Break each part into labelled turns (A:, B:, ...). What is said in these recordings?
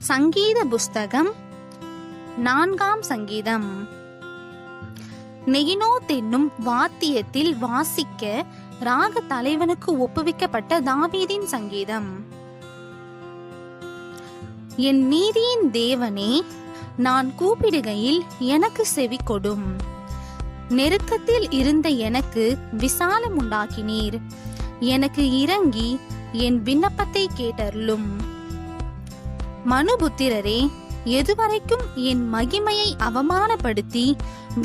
A: சங்கீத புஸ்தகம் 4ஆம் சங்கீதம். நெகினோத் என்னும் வாத்தியத்தில் வாசிக்க ராக தலைவனுக்கு ஒப்புவிக்கப்பட்ட தாவீதின் சங்கீதம். என் நீதியின் தேவனே, நான் கூப்பிடுகையில் எனக்கு செவி கொடும். நெருக்கத்தில் இருந்த எனக்கு விசாலம் உண்டாக்கினீர். எனக்கு இறங்கி என் விண்ணப்பத்தை கேட்டருளும். மனுபுத்திரரே, எதுவரைக்கும் என் மகிமையை அவமானப்படுத்தி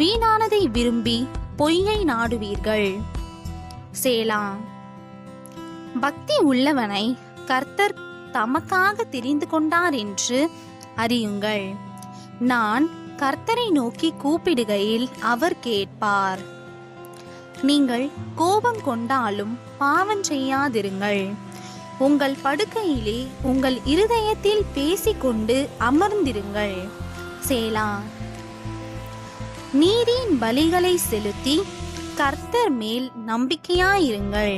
A: வீணானதை விரும்பி பொய்யை நாடுவீர்கள்? சேலா. பக்தி உள்ளவனை கர்த்தர் தமக்காக தெரிந்து கொண்டார் என்று அறியுங்கள். நான் கர்த்தரை நோக்கி கூப்பிடுகையில் அவர் கேட்பார். நீங்கள் கோபம் கொண்டாலும் பாவம் செய்யாதிருங்கள். உங்கள் படுக்கையிலே உங்கள் இருதயத்தில் பேசிக்கொண்டு அமர்ந்திருங்கள். சேலா. நீதியின் பலிகளை செலுத்தி கர்த்தர் மேல் நம்பிக்கையாயிருங்கள்.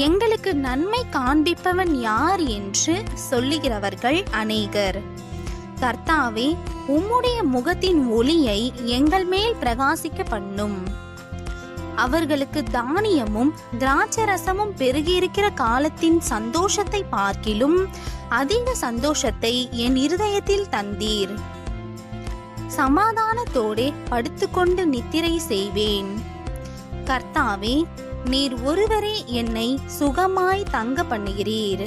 A: எங்களுக்கு நன்மை காண்பிப்பவன் யார் என்று சொல்லுகிறவர்கள் அநேகர். கர்த்தாவே, உம்முடைய முகத்தின் ஒளியை எங்கள் மேல் பிரகாசிக்க பண்ணும். அவர்களுக்கு தானியமும் திராட்சரசமும் பெருகியிருக்கிற காலத்தின் சந்தோஷத்தை பார்க்கிலும் அதிக சந்தோஷத்தை என் இருதயத்தில் தந்தீர். சமாதானத்தோடே படுத்துக்கொண்டு நித்திரை செய்வேன். கர்த்தாவே, நீர் ஒருவரே என்னை சுகமாய் தங்க பண்ணுகிறீர்.